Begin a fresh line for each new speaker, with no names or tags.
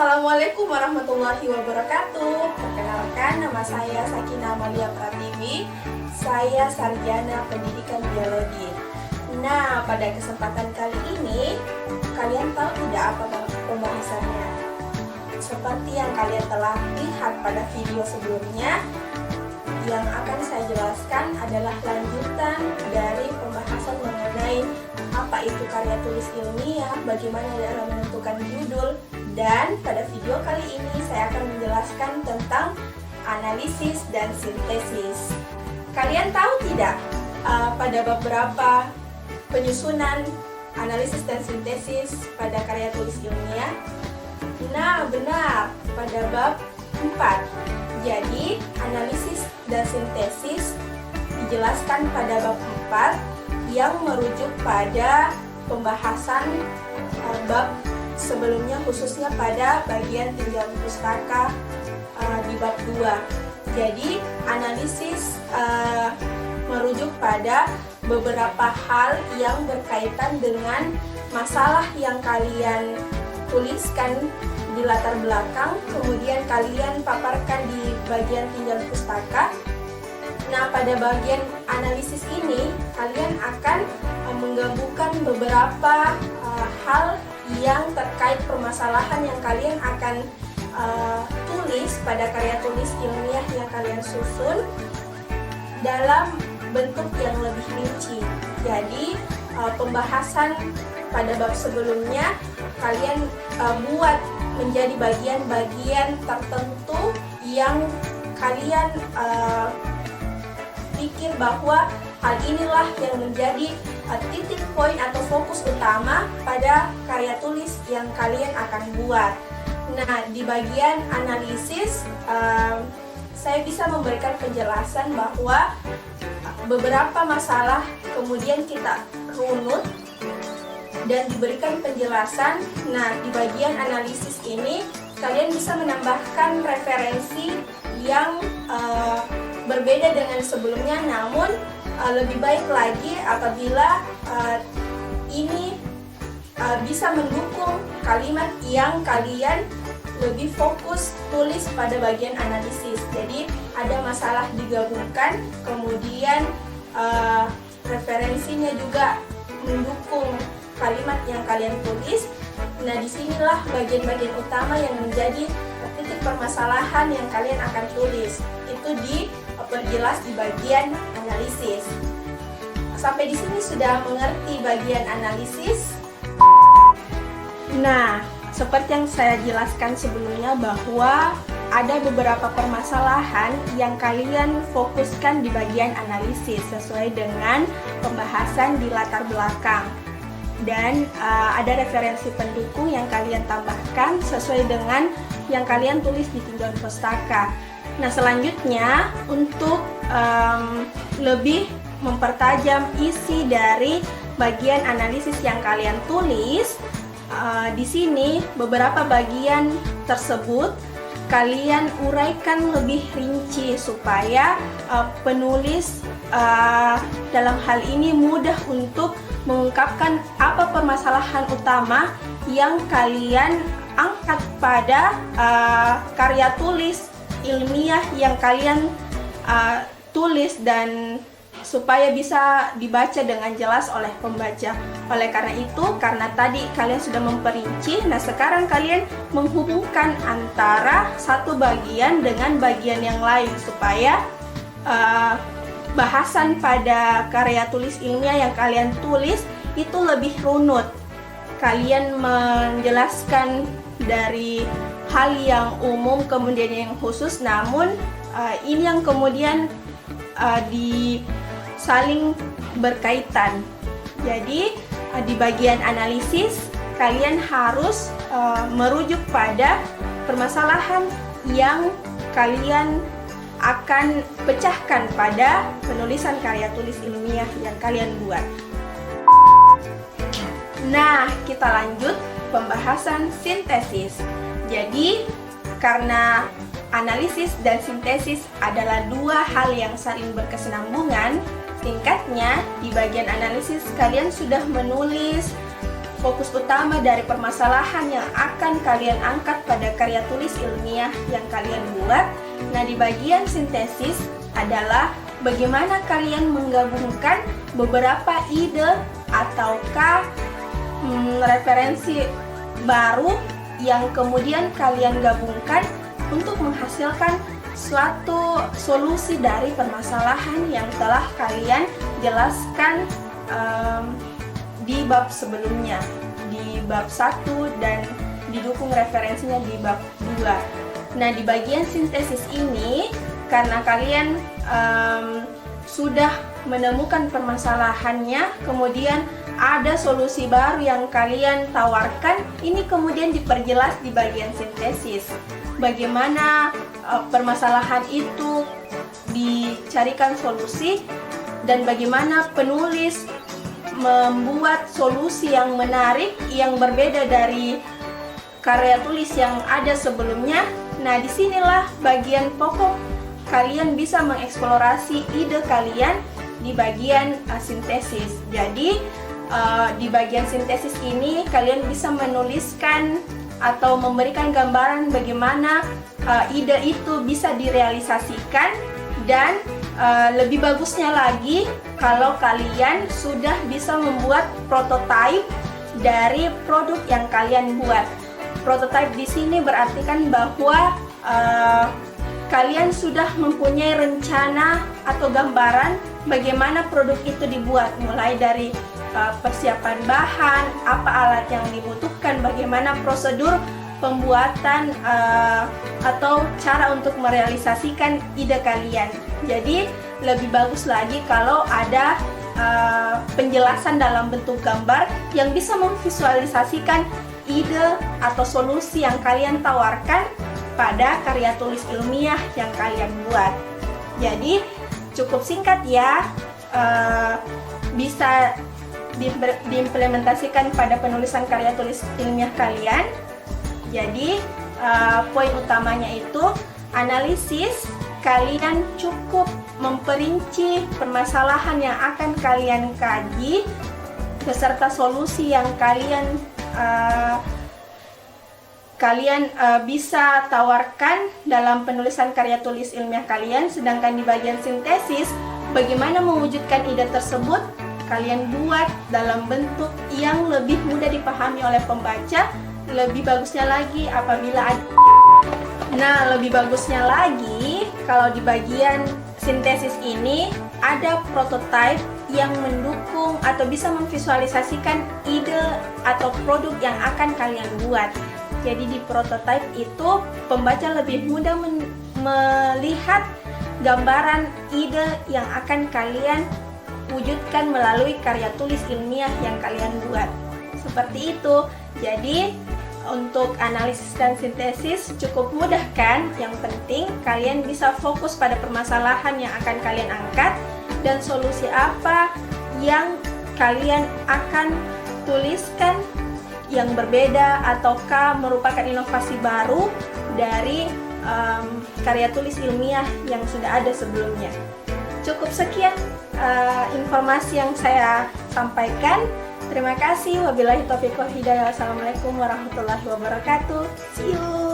Assalamualaikum warahmatullahi wabarakatuh. Perkenalkan, nama saya Sakinah Amalia Pratiwi. Saya sarjana pendidikan biologi. Nah, pada kesempatan kali ini, kalian tahu tidak apa pembahasannya? Seperti yang kalian telah lihat pada video sebelumnya, yang akan saya jelaskan adalah lanjutan dari pembahasan mengenai apa itu karya tulis ilmiah, bagaimana dalam menentukan judul, dan pada video kali ini saya akan menjelaskan tentang analisis dan sintesis. Kalian tahu tidak pada beberapa penyusunan analisis dan sintesis pada karya tulis ilmiah? Nah, benar, pada bab 4. Jadi, analisis dan sintesis dijelaskan pada bab 4 yang merujuk pada pembahasan bab sebelumnya, khususnya pada bagian tinjauan pustaka di bab 2. Jadi, analisis merujuk pada beberapa hal yang berkaitan dengan masalah yang kalian tuliskan di latar belakang, kemudian kalian paparkan di bagian tinjauan pustaka. Nah, pada bagian analisis ini kalian akan menggabungkan beberapa hal yang terkait permasalahan yang kalian akan tulis pada karya tulis ilmiah yang kalian susun dalam bentuk yang lebih rinci. Jadi, pembahasan pada bab sebelumnya kalian buat menjadi bagian-bagian tertentu yang kalian pikir bahwa hal inilah yang menjadi titik poin atau fokus utama pada karya tulis yang kalian akan buat. Nah, di bagian analisis saya bisa memberikan penjelasan bahwa beberapa masalah kemudian kita runut dan diberikan penjelasan. Nah, di bagian analisis ini kalian bisa menambahkan referensi yang berbeda dengan sebelumnya, namun lebih baik lagi apabila ini bisa mendukung kalimat yang kalian lebih fokus tulis pada bagian analisis. Jadi ada masalah digabungkan, kemudian referensinya juga mendukung kalimat yang kalian tulis. Nah, disinilah bagian-bagian utama yang menjadi titik permasalahan yang kalian akan tulis. Itu diperjelas di bagian analisis. Sampai di sini sudah mengerti bagian analisis? Nah, seperti yang saya jelaskan sebelumnya bahwa ada beberapa permasalahan yang kalian fokuskan di bagian analisis sesuai dengan pembahasan di latar belakang. Dan ada referensi pendukung yang kalian tambahkan sesuai dengan yang kalian tulis di tinjauan pustaka. Nah, selanjutnya untuk lebih mempertajam isi dari bagian analisis yang kalian tulis, di sini beberapa bagian tersebut kalian uraikan lebih rinci supaya penulis dalam hal ini mudah untuk mengungkapkan apa permasalahan utama yang kalian angkat pada karya tulis ilmiah yang kalian tulis, dan supaya bisa dibaca dengan jelas oleh pembaca. Oleh karena itu, karena tadi kalian sudah memperinci, nah sekarang kalian menghubungkan antara satu bagian dengan bagian yang lain supaya bahasan pada karya tulis ilmiah yang kalian tulis itu lebih runut. Kalian menjelaskan dari hal yang umum kemudian yang khusus, namun ini yang kemudian saling berkaitan. Jadi di bagian analisis kalian harus merujuk pada permasalahan yang kalian akan pecahkan pada penulisan karya tulis ilmiah yang kalian buat. Nah, kita lanjut pembahasan sintesis. Jadi, karena analisis dan sintesis adalah dua hal yang saling berkesinambungan, singkatnya di bagian analisis kalian sudah menulis fokus utama dari permasalahan yang akan kalian angkat pada karya tulis ilmiah yang kalian buat. Nah, di bagian sintesis adalah bagaimana kalian menggabungkan beberapa ide ataukah referensi baru yang kemudian kalian gabungkan untuk menghasilkan suatu solusi dari permasalahan yang telah kalian jelaskan di bab sebelumnya, di bab 1 dan didukung referensinya di bab 2. Nah, di bagian sintesis ini, karena kalian sudah menemukan permasalahannya, kemudian ada solusi baru yang kalian tawarkan, ini kemudian diperjelas di bagian sintesis. Bagaimana permasalahan itu dicarikan solusi dan bagaimana penulis membuat solusi yang menarik yang berbeda dari karya tulis yang ada sebelumnya. Nah, disinilah bagian pokok kalian bisa mengeksplorasi ide kalian di bagian sintesis. Jadi di bagian sintesis ini kalian bisa menuliskan atau memberikan gambaran bagaimana ide itu bisa direalisasikan, dan lebih bagusnya lagi kalau kalian sudah bisa membuat prototipe dari produk yang kalian buat. Prototipe di sini berarti kan bahwa kalian sudah mempunyai rencana atau gambaran bagaimana produk itu dibuat, mulai dari persiapan bahan, apa alat yang dibutuhkan, bagaimana prosedur pembuatan atau cara untuk merealisasikan ide kalian. Jadi lebih bagus lagi kalau ada penjelasan dalam bentuk gambar yang bisa memvisualisasikan ide atau solusi yang kalian tawarkan pada karya tulis ilmiah yang kalian buat. Jadi cukup singkat ya, bisa diimplementasikan pada penulisan karya tulis ilmiah kalian. Jadi poin utamanya itu analisis. Kalian cukup memperinci permasalahan yang akan kalian kaji beserta solusi yang kalian bisa tawarkan dalam penulisan karya tulis ilmiah kalian. Sedangkan di bagian sintesis, bagaimana mewujudkan ide tersebut kalian buat dalam bentuk yang lebih mudah dipahami oleh pembaca. Lebih bagusnya lagi lebih bagusnya lagi kalau di bagian sintesis ini ada prototipe yang mendukung atau bisa memvisualisasikan ide atau produk yang akan kalian buat. Jadi di prototipe itu pembaca lebih mudah melihat gambaran ide yang akan kalian wujudkan melalui karya tulis ilmiah yang kalian buat. Seperti itu. Jadi untuk analisis dan sintesis cukup mudah kan? Yang penting kalian bisa fokus pada permasalahan yang akan kalian angkat dan solusi apa yang kalian akan tuliskan yang berbeda ataukah merupakan inovasi baru dari karya tulis ilmiah yang sudah ada sebelumnya. Cukup sekian informasi yang saya sampaikan. Terima kasih. Wabillahi taufiq wal hidayah. Wassalamualaikum warahmatullahi wabarakatuh. See you.